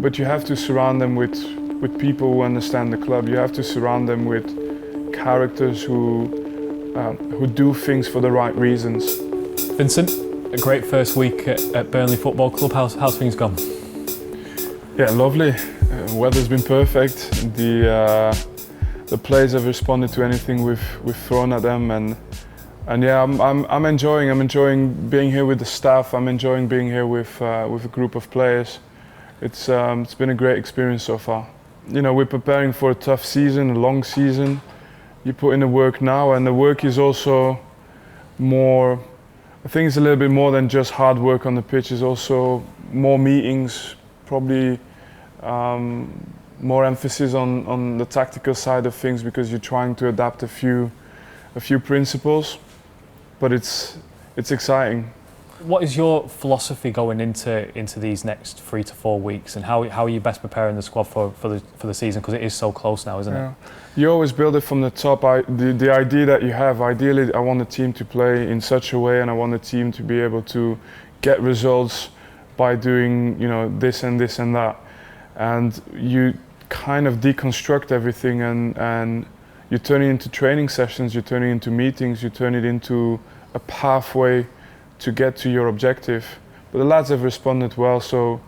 but you have to surround them with people who understand the club. You have to surround them with characters who do things for the right reasons. Vincent, a great first week at Burnley Football Club. How's things gone? Yeah, lovely. Weather's been perfect. The players have responded to anything we've thrown at them, and yeah, I'm enjoying being here with the staff. I'm enjoying being here with a group of players. It's been a great experience so far. You know, we're preparing for a tough season, a long season. You put in the work now, and the work is also more. I think it's a little bit more than just hard work on the pitch. It's also more meetings, probably more emphasis on the tactical side of things, because you're trying to adapt a few principles. But it's exciting. What is your philosophy going into these next 3 to 4 weeks, and how are you best preparing the squad for the season, because it is so close now, isn't it? You always build it from the top. The idea that you have, ideally I want the team to play in such a way, and I want the team to be able to get results by doing, you know, this and this and that. And you kind of deconstruct everything, and you turn it into training sessions, you turn it into meetings, you turn it into a pathway to get to your objective. But the lads have responded well, so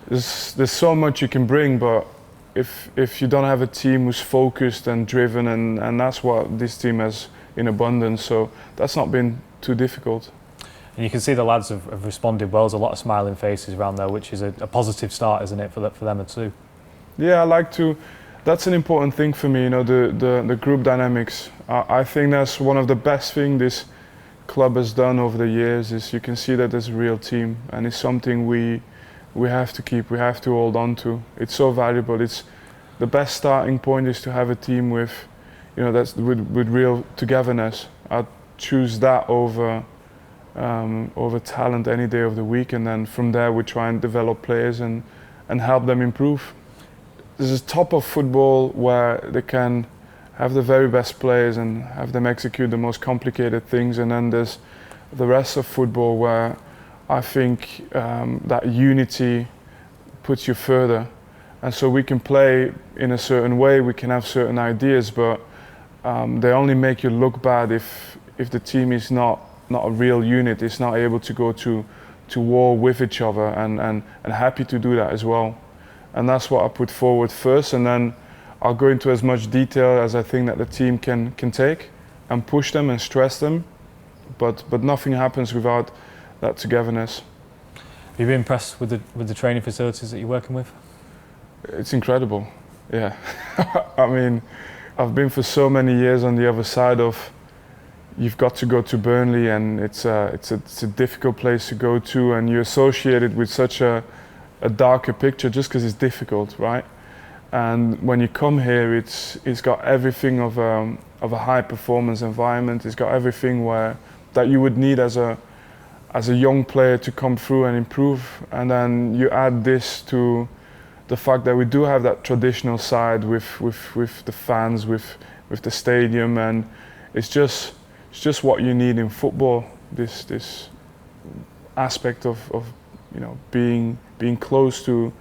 there's so much you can bring, but if you don't have a team who's focused and driven, and that's what this team has in abundance, so that's not been too difficult. And you can see the lads have responded well. There's a lot of smiling faces around there, which is a positive start, isn't it, for them too? Yeah, I like to. That's an important thing for me, you know, the group dynamics. I think that's one of the best things this club has done over the years, is you can see that there's a real team, and it's something we have to keep, we have to hold on to. It's so valuable. It's the best starting point is to have a team with, you know, that's with real togetherness. I'd choose that over talent any day of the week, and then from there we try and develop players and help them improve. There's a top of football where they can have the very best players and have them execute the most complicated things, and then there's the rest of football where I think that unity puts you further. And so we can play in a certain way, we can have certain ideas, but they only make you look bad if the team is not a real unit, it's not able to go to war with each other, and happy to do that as well. And that's what I put forward first, and then I'll go into as much detail as I think that the team can take, and push them and stress them, but nothing happens without that togetherness. Have you been impressed with the training facilities that you're working with? It's incredible, yeah. I mean, I've been for so many years on the other side of, you've got to go to Burnley, and it's a difficult place to go to, and you're associated with such a darker picture just because it's difficult, right? And when you come here, it's got everything of a high performance environment. It's got everything that you would need as a young player to come through and improve. And then you add this to the fact that we do have that traditional side with the fans, with the stadium, and it's just what you need in football. This aspect of you know, being close to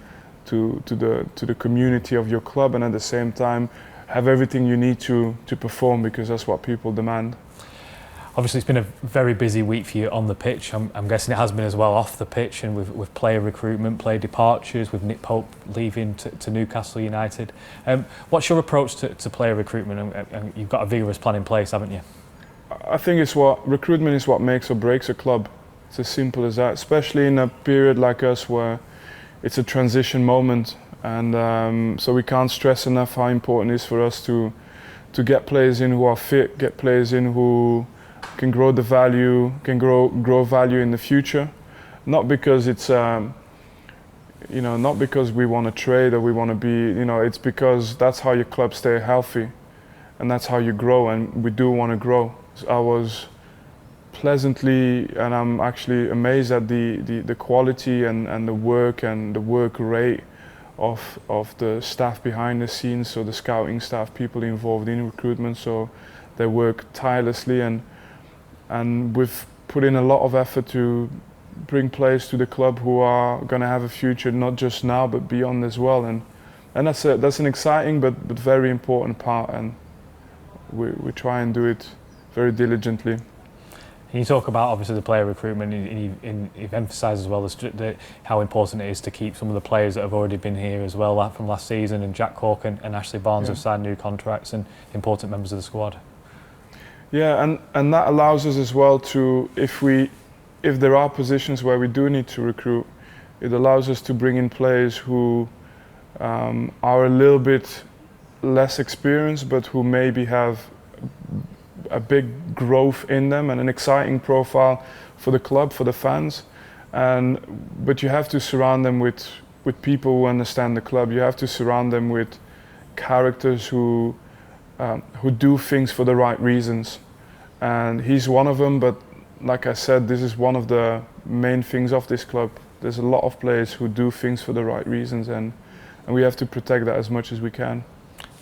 the community of your club, and at the same time have everything you need to perform, because that's what people demand. Obviously it's been a very busy week for you on the pitch. I'm guessing it has been as well off the pitch, and with player recruitment, player departures, with Nick Pope leaving to Newcastle United. What's your approach to player recruitment? And you've got a vigorous plan in place, haven't you? I think recruitment is what makes or breaks a club. It's as simple as that, especially in a period like us where it's a transition moment, and so we can't stress enough how important it is for us to get players in who are fit, get players in who can grow the value, can grow value in the future. Not because it's you know, not because we want to trade or we want to be, you know, it's because that's how your club stay healthy, and that's how you grow, and we do want to grow. I was pleasantly, and I'm actually amazed at the quality and the work rate of the staff behind the scenes, so the scouting staff, people involved in recruitment, so they work tirelessly, and we've put in a lot of effort to bring players to the club who are going to have a future not just now but beyond as well, and that's an exciting but very important part, and we try and do it very diligently. You talk about obviously the player recruitment, and you've emphasised as well how important it is to keep some of the players that have already been here as well, like from last season, and Jack Cork and Ashley Barnes have signed new contracts and important members of the squad. Yeah, and that allows us as well to, if there are positions where we do need to recruit, it allows us to bring in players who are a little bit less experienced but who maybe have a big growth in them and an exciting profile for the club, for the fans, but you have to surround them with people who understand the club. You have to surround them with characters who do things for the right reasons, and he's one of them. But like I said, this is one of the main things of this club. There's a lot of players who do things for the right reasons, and we have to protect that as much as we can.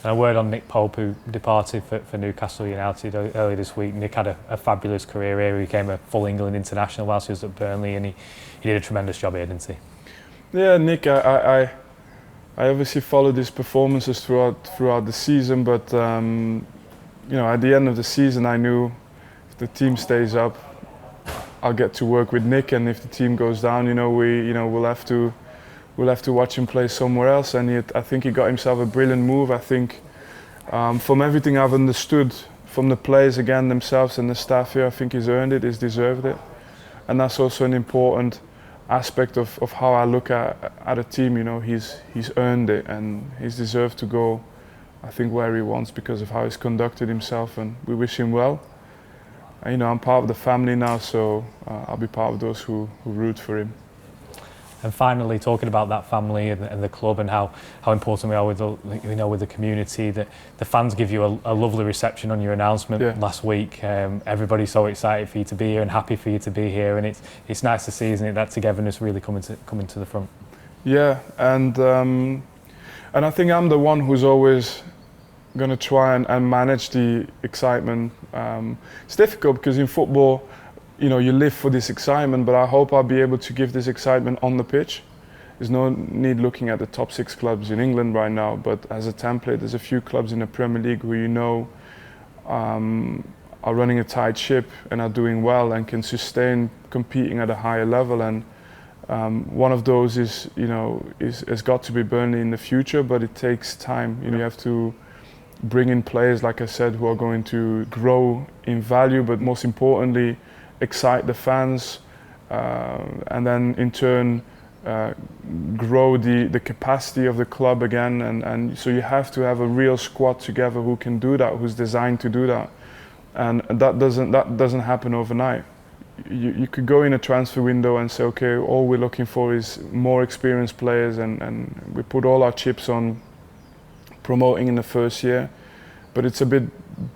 And a word on Nick Pope, who departed for Newcastle United earlier this week. Nick had a fabulous career here. He became a full England international whilst he was at Burnley, and he did a tremendous job here, didn't he? Yeah, Nick, I obviously followed his performances throughout the season, but at the end of the season I knew if the team stays up, I'll get to work with Nick, and if the team goes down, we'll have to watch him play somewhere else. And I think he got himself a brilliant move. I think from everything I've understood from the players again themselves and the staff here, I think he's earned it, he's deserved it. And that's also an important aspect of how I look at a team. He's earned it, and he's deserved to go, I think, where he wants because of how he's conducted himself, and we wish him well. And, I'm part of the family now, so I'll be part of those who root for him. And finally, talking about that family and the club and how important we are with the community, that the fans give you a lovely reception on your announcement last week. Everybody's so excited for you to be here and happy for you to be here, and it's nice to see, isn't it, that togetherness really coming to the front. Yeah, and I think I'm the one who's always going to try and manage the excitement. It's difficult because in football, you live for this excitement, but I hope I'll be able to give this excitement on the pitch. There's no need looking at the top 6 clubs in England right now, but as a template, there's a few clubs in the Premier League who are running a tight ship and are doing well and can sustain competing at a higher level. And one of those has got to be Burnley in the future, but it takes time. You have to bring in players, like I said, who are going to grow in value, but most importantly, excite the fans, and then in turn grow the capacity of the club again, and so you have to have a real squad together who can do that, who's designed to do that, and that doesn't happen overnight. You could go in a transfer window and say, okay, all we're looking for is more experienced players, and we put all our chips on promoting in the first year, but it's a bit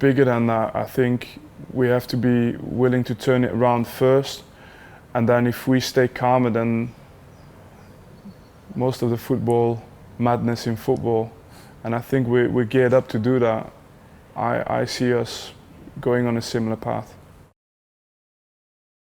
bigger than that. I think we have to be willing to turn it around first, and then if we stay calmer than most of the football madness in football, and I think we're geared up to do that, I see us going on a similar path.